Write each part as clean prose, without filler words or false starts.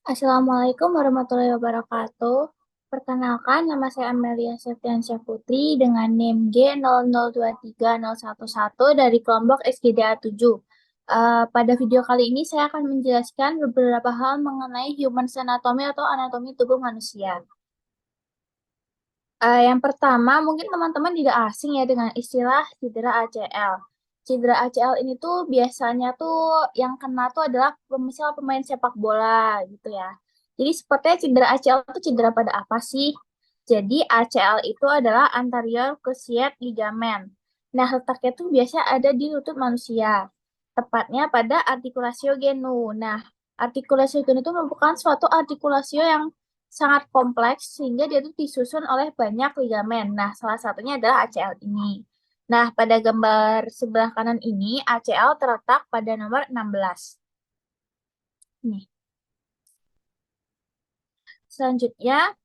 Assalamualaikum warahmatullahi wabarakatuh. Perkenalkan, nama saya Amelia Septiansyah Putri dengan NIM G00230111 dari kelompok SGDA 7. Pada video kali ini saya akan menjelaskan beberapa hal mengenai human anatomy atau anatomi tubuh manusia. Yang pertama, mungkin teman-teman tidak asing ya dengan istilah cedera ACL. Cedera ACL ini tuh biasanya tuh yang kena tuh adalah misal pemain sepak bola gitu ya. Jadi sepertinya cedera ACL itu cedera pada apa sih? Jadi ACL itu adalah anterior cruciate ligament. Nah, letaknya tuh biasa ada di lutut manusia. Tepatnya pada articulatio genu. Nah, articulatio genu itu merupakan suatu artikulasio yang sangat kompleks sehingga dia tuh disusun oleh banyak ligamen. Nah, salah satunya adalah ACL ini. Nah, pada gambar sebelah kanan ini ACL terletak pada nomor 16. Nih. Selanjutnya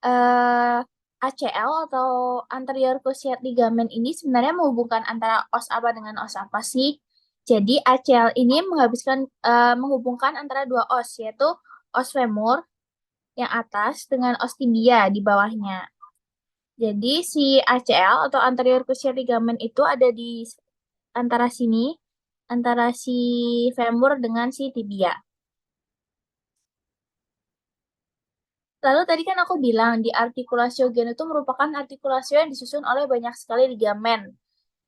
eh ACL atau anterior cruciate ligament ini sebenarnya menghubungkan antara os apa dengan os apa sih? Jadi ACL ini menghubungkan antara dua os yaitu os femur yang atas dengan os tibia di bawahnya. Jadi si ACL atau anterior cruciate ligament itu ada di antara sini, antara si femur dengan si tibia. Lalu tadi kan aku bilang di artikulasio genu itu merupakan artikulasio yang disusun oleh banyak sekali ligamen.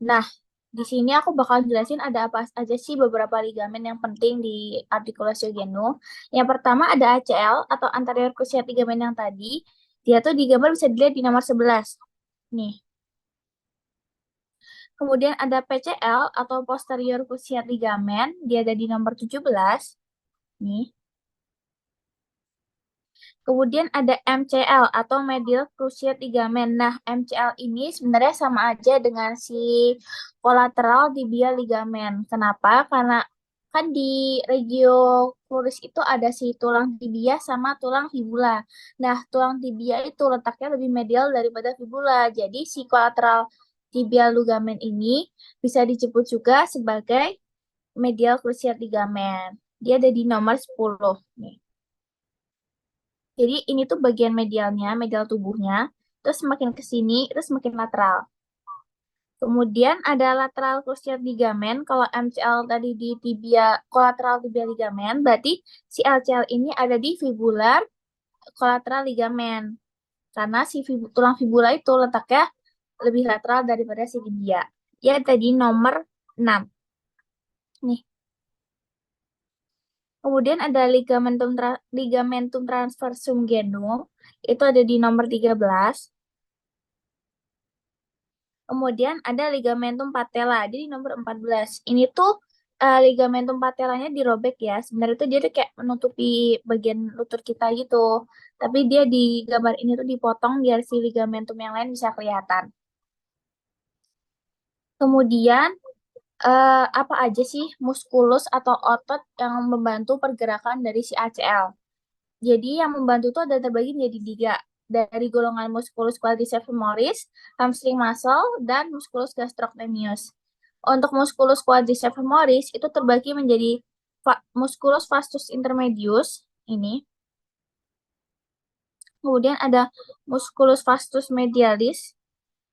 Nah, di sini aku bakal jelasin ada apa aja sih beberapa ligamen yang penting di artikulasio genu. Yang pertama ada ACL atau anterior cruciate ligament yang tadi. Dia tuh di gambar bisa dilihat di nomor 11. Nih. Kemudian ada PCL atau posterior cruciate ligament, dia ada di nomor 17. Nih. Kemudian ada MCL atau medial cruciate ligament. Nah, MCL ini sebenarnya sama aja dengan si collateral tibial ligament. Kenapa? Karena kan di regio cruris itu ada si tulang tibia sama tulang fibula. Nah, tulang tibia itu letaknya lebih medial daripada fibula. Jadi si collateral tibial ligament ini bisa disebut juga sebagai medial cruciate ligament. Dia ada di nomor 10 nih. Jadi ini tuh bagian medialnya, medial tubuhnya. Terus semakin ke sini, terus semakin lateral. Kemudian ada lateral cruciate ligament. Kalau MCL tadi di tibia, collateral tibia ligament, berarti si LCL ini ada di fibular collateral ligament. Karena si tulang fibula itu letaknya lebih lateral daripada si tibia. Ya tadi nomor 6. Nih. Kemudian ada ligamentum transversum genum. Itu ada di nomor 13. Kemudian ada ligamentum patella, jadi nomor 14. Ini tuh ligamentum patellanya dirobek ya. Sebenarnya tuh dia tuh kayak menutupi bagian lutut kita gitu. Tapi dia di gambar ini tuh dipotong biar si ligamentum yang lain bisa kelihatan. Kemudian apa aja sih muskulus atau otot yang membantu pergerakan dari si ACL? Jadi yang membantu itu ada terbagi menjadi tiga dari golongan musculus quadriceps femoris, hamstring muscle, dan musculus gastrocnemius. Untuk musculus quadriceps femoris itu terbagi menjadi musculus vastus intermedius ini, kemudian ada musculus vastus medialis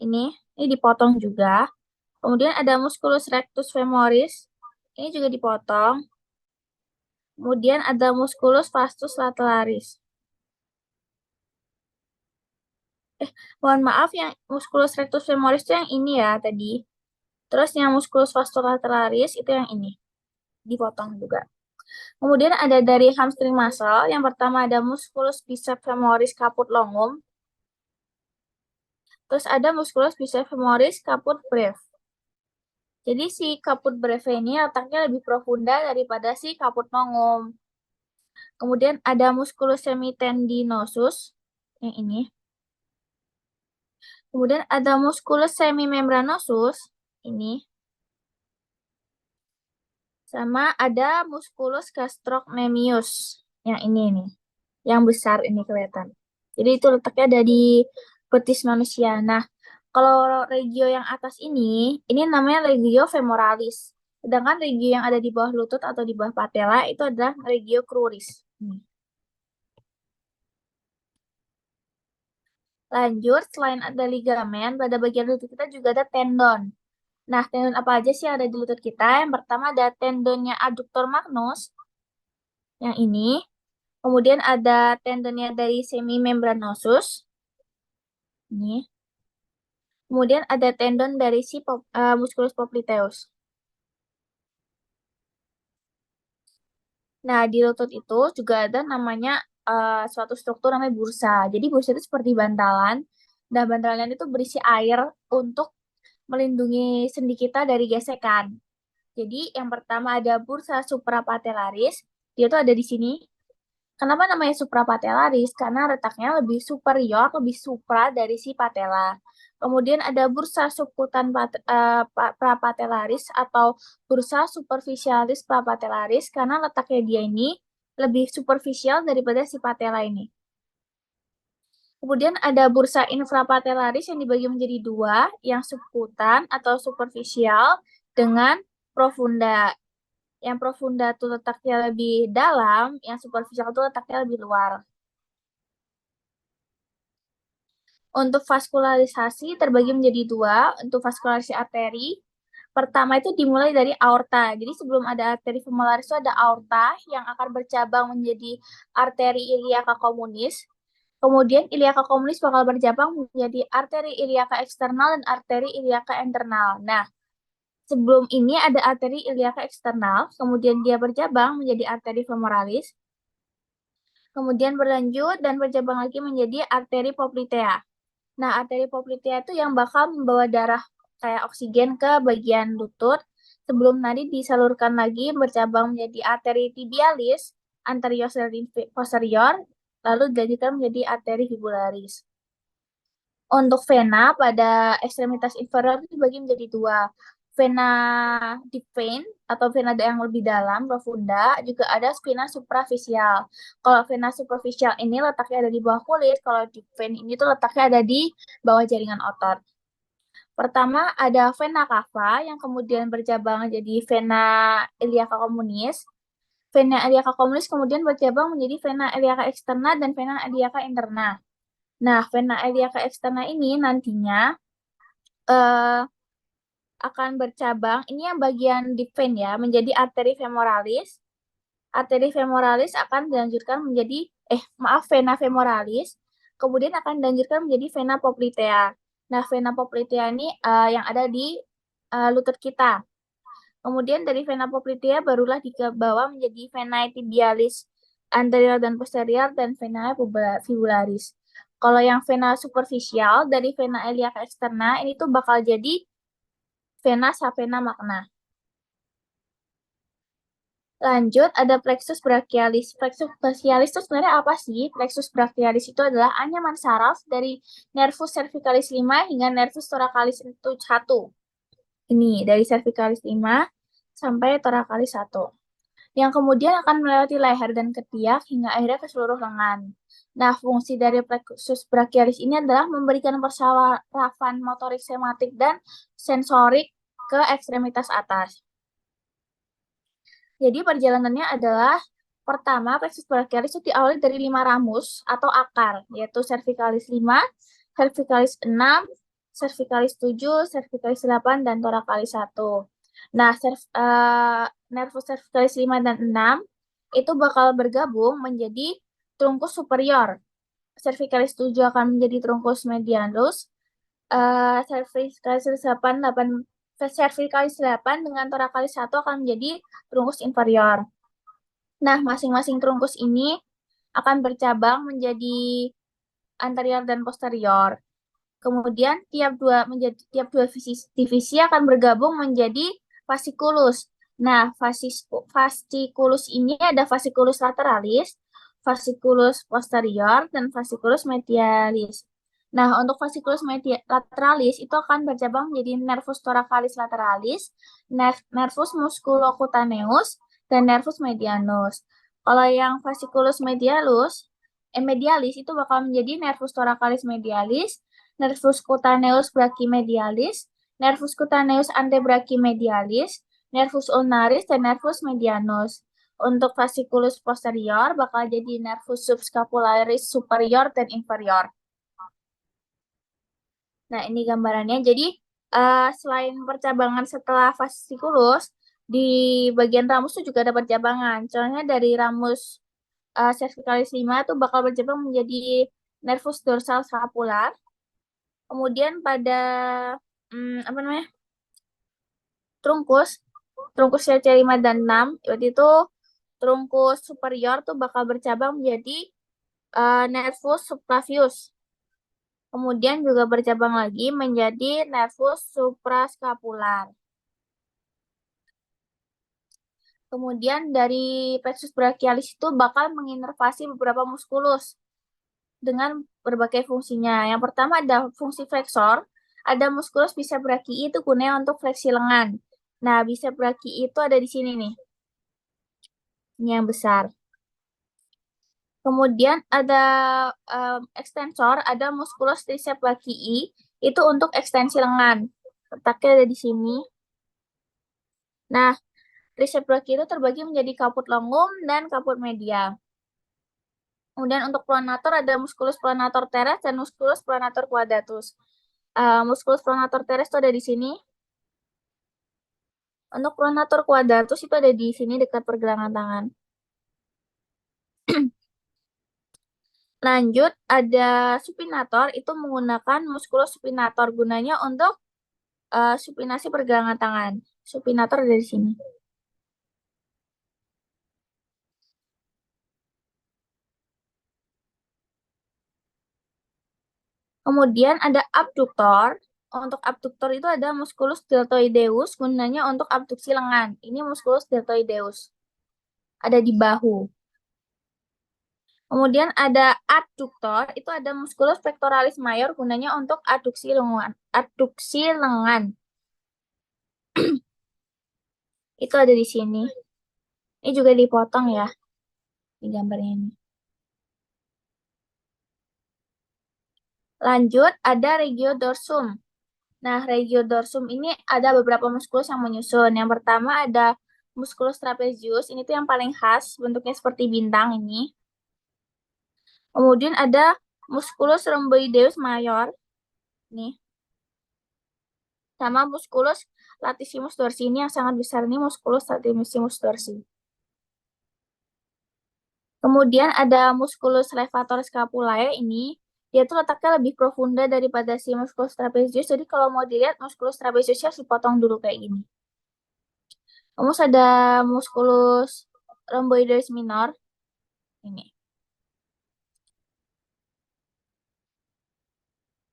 ini dipotong juga. Kemudian ada musculus rectus femoris, ini juga dipotong. Kemudian ada musculus vastus lateralis. Mohon maaf yang musculus rectus femoris itu yang ini ya tadi. Terus yang musculus vasculateralis itu yang ini. Dipotong juga. Kemudian ada dari hamstring muscle. Yang pertama ada musculus biceps femoris caput longum. Terus ada musculus biceps femoris caput breve. Jadi si caput breve ini letaknya lebih profunda daripada si caput longum. Kemudian ada musculus semitendinosus yang ini. Kemudian ada musculus semimembranosus ini. Sama ada musculus gastrocnemius yang ini nih. Yang besar ini kelihatan. Jadi itu letaknya ada di betis manusia. Nah, kalau regio yang atas ini namanya regio femoralis. Sedangkan regio yang ada di bawah lutut atau di bawah patella itu adalah regio cruris. Nih. Lanjut, selain ada ligamen, pada bagian lutut kita juga ada tendon. Nah, tendon apa aja sih yang ada di lutut kita? Yang pertama ada tendonnya adductor magnus, yang ini. Kemudian ada tendonnya dari semimembranosus, ini. Kemudian ada tendon dari si musculus popliteus. Nah, di lutut itu juga ada namanya suatu struktur namanya bursa. Jadi bursa itu seperti bantalan. Nah, bantalan itu berisi air untuk melindungi sendi kita dari gesekan. Jadi yang pertama ada bursa suprapatellaris. Dia tuh ada di sini. Kenapa namanya suprapatellaris? Karena letaknya lebih superior, lebih supra dari si patella. Kemudian ada bursa subkutan prapatellaris atau bursa superficialis prapatellaris karena letaknya dia ini lebih superficial daripada si patella ini. Kemudian ada bursa infrapatellaris yang dibagi menjadi dua, yang subkutan atau superficial dengan profunda. Yang profunda itu letaknya lebih dalam, yang superficial itu letaknya lebih luar. Untuk vaskularisasi terbagi menjadi dua, untuk vaskularisasi arteri. Pertama itu dimulai dari aorta. Jadi sebelum ada arteri femolaris itu ada aorta yang akan bercabang menjadi arteri iliaca communis. Kemudian iliaca communis bakal bercabang menjadi arteri iliaca eksternal dan arteri iliaca internal. Nah, sebelum ini ada arteri iliaca eksternal, kemudian dia bercabang menjadi arteri femoralis, kemudian berlanjut dan bercabang lagi menjadi arteri poplitea. Nah, arteri poplitea itu yang bakal membawa darah kayak oksigen ke bagian lutut sebelum nanti disalurkan lagi bercabang menjadi arteri tibialis, anterior posterior, lalu dilanjutkan menjadi arteri fibularis. Untuk vena pada ekstremitas inferior itu dibagi menjadi dua. Vena deep vein atau vena yang lebih dalam, profunda, juga ada vena suprafisial. Kalau vena superficial ini letaknya ada di bawah kulit, kalau deep vein ini tuh letaknya ada di bawah jaringan otot. Pertama ada vena cava yang kemudian bercabang jadi vena iliaca communis. Vena iliaca communis kemudian bercabang menjadi vena iliaca externa dan vena iliaca interna. Nah, vena iliaca externa ini nantinya eh, akan bercabang, ini yang bagian deep vein ya, menjadi arteri femoralis. Arteri femoralis akan dilanjutkan menjadi, vena femoralis, kemudian akan dilanjutkan menjadi vena poplitea. Nah, vena poplitea ini yang ada di lutut kita. Kemudian dari vena poplitea barulah dibawa menjadi vena tibialis anterior dan posterior dan vena fibularis. Kalau yang vena superficial dari vena iliaca externa ini tuh bakal jadi vena sapena magna. Lanjut, ada plexus brachialis. Plexus brachialis itu sebenarnya apa sih? Plexus brachialis itu adalah anyaman saraf dari nervus cervicalis 5 hingga nervus thoracalis 1. Ini, dari cervicalis 5 sampai thoracalis 1. Yang kemudian akan melewati leher dan ketiak hingga akhirnya ke seluruh lengan. Nah, fungsi dari plexus brachialis ini adalah memberikan persarafan motorik, sematik, dan sensorik ke ekstremitas atas. Jadi perjalanannya adalah pertama plexus brachialis itu diawali dari 5 ramus atau akar, yaitu cervicalis 5, cervicalis 6, cervicalis 7, cervicalis 8, dan thoracalis 1. Nah, nervus cervicalis 5 dan 6 itu bakal bergabung menjadi trunkus superior. Cervicalis 7 akan menjadi trunkus medianus, cervicalis 8 dengan thoracalis 1 akan menjadi trunkus inferior. Nah, masing-masing trunkus ini akan bercabang menjadi anterior dan posterior. Kemudian tiap dua divisi akan bergabung menjadi fasciculus. Nah, fasciculus ini ada fasciculus lateralis, fasciculus posterior, dan fasciculus medialis. Nah, untuk fasciculus lateralis itu akan bercabang menjadi nervus thoracalis lateralis, nervus musculocutaneus, dan nervus medianus. Kalau yang fasciculus medialis itu bakal menjadi nervus thoracalis medialis, nervus cutaneus brachymedialis, nervus cutaneus antebrachymedialis, nervus ulnaris, dan nervus medianus. Untuk fasciculus posterior bakal jadi nervus subscapularis superior dan inferior. Nah, ini gambarannya. Jadi, selain percabangan setelah fasciculus, di bagian ramus itu juga ada percabangan. Contohnya dari ramus cervicalis 5 itu bakal bercabang menjadi nervus dorsal scapular. Kemudian pada apa namanya? Trunkus, trunkus C5 dan 6, waktu itu trunkus superior tuh bakal bercabang menjadi nervus subclavius. Kemudian juga bercabang lagi menjadi nervus suprascapular. Kemudian dari plexus brachialis itu bakal menginervasi beberapa muskulus dengan berbagai fungsinya. Yang pertama ada fungsi flexor, ada muskulus bicep brachii itu gunanya untuk fleksi lengan. Nah, bicep brachii itu ada di sini nih, ini yang besar. Kemudian ada extensor, ada musculus triceps brachii, itu untuk ekstensi lengan. Letaknya ada di sini. Nah, triceps brachii itu terbagi menjadi caput longum dan caput medial. Kemudian untuk pronator ada musculus pronator teres dan musculus pronator quadratus. Musculus pronator teres itu ada di sini. Untuk pronator quadratus itu ada di sini dekat pergelangan tangan. Lanjut, ada supinator, itu menggunakan musculus supinator. Gunanya untuk supinasi pergelangan tangan. Supinator ada di sini. Kemudian ada abduktor. Untuk abduktor itu ada musculus deltoideus, gunanya untuk abduksi lengan. Ini musculus deltoideus. Ada di bahu. Kemudian ada adduktor, itu ada musculus pectoralis major, gunanya untuk aduksi lengan. Aduksi lengan. Itu ada di sini. Ini juga dipotong ya, di gambarnya ini. Lanjut, ada regiodorsum. Nah, regiodorsum ini ada beberapa muskulus yang menyusun. Yang pertama ada musculus trapezius, ini tuh yang paling khas, bentuknya seperti bintang ini. Kemudian ada musculus rhomboideus major, nih. Sama musculus latissimus dorsi, ini yang sangat besar, ini musculus latissimus dorsi. Kemudian ada musculus levator scapulae, ini dia tuh letaknya lebih profunda daripada si musculus trapezius. Jadi kalau mau dilihat musculus trapeziusnya harus dipotong dulu kayak gini. Terus ada musculus rhomboideus minor ini.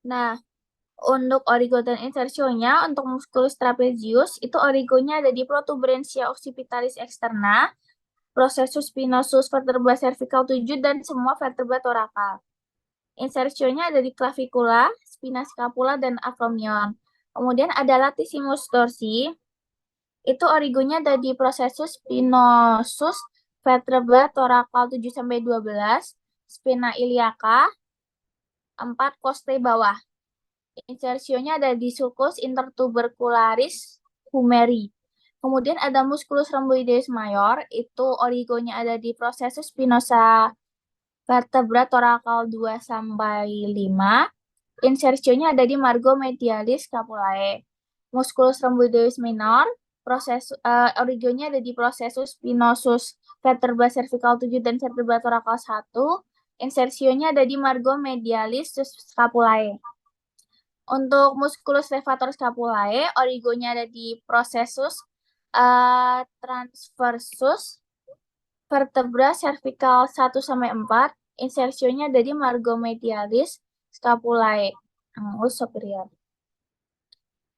Nah, untuk origo dan insertionya, untuk musculus trapezius, itu origonya ada di protuberantia occipitalis externa, processus spinosus vertebra cervical 7, dan semua vertebra torakal. Insertionya ada di clavicula, spina scapula, dan acromion. Kemudian ada latissimus dorsi, itu origonya ada di processus spinosus vertebra torakal 7 sampai 12, spina iliaca 4, costae bawah. Insersionya ada di sulcus intertubercularis humeri. Kemudian ada musculus rhomboideus major, itu origonya ada di processus spinosa vertebra torakal 2 sampai 5. Insersionya ada di margo medialis scapulae. Musculus rhomboideus minor, origonya ada di processus spinosus vertebra cervical 7 dan vertebra torakal 1. Insersionya ada di margo medialis scapulae. Untuk musculus levator scapulae, origonya ada di processus transversus vertebra cervical 1 sampai 4. Insersionya ada di margo medialis scapulae, angus superior.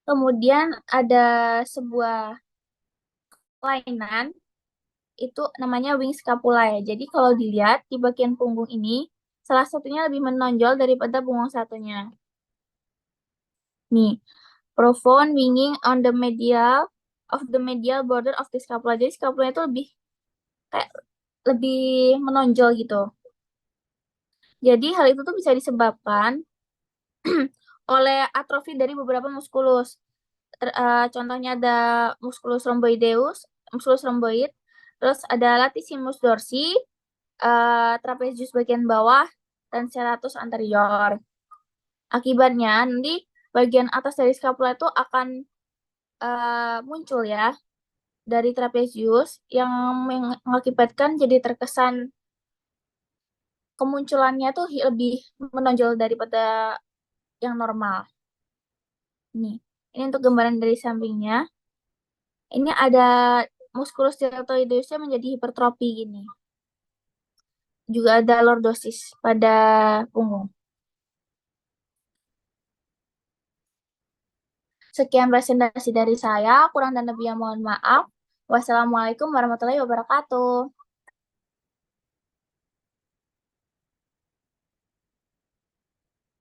Kemudian ada sebuah kelainan, itu namanya wing scapulae. Jadi kalau dilihat di bagian punggung ini, salah satunya lebih menonjol daripada punggung satunya. Nih, profound winging on the medial border of the scapula. Jadi scapula itu lebih menonjol gitu. Jadi hal itu tuh bisa disebabkan oleh atrofi dari beberapa muskulus. Contohnya ada musculus rhomboideus, musculus rhomboid, terus ada latissimus dorsi, trapezius bagian bawah, dan serratus anterior. Akibatnya nanti bagian atas dari scapula itu akan muncul ya dari trapezius yang mengakibatkan jadi terkesan kemunculannya tuh lebih menonjol daripada yang normal. Ini untuk gambaran dari sampingnya. Ini ada musculus deltoideusnya menjadi hipertrofi gini. Juga ada lordosis pada punggung. Sekian presentasi dari saya, kurang dan lebihnya mohon maaf. Wassalamualaikum warahmatullahi wabarakatuh.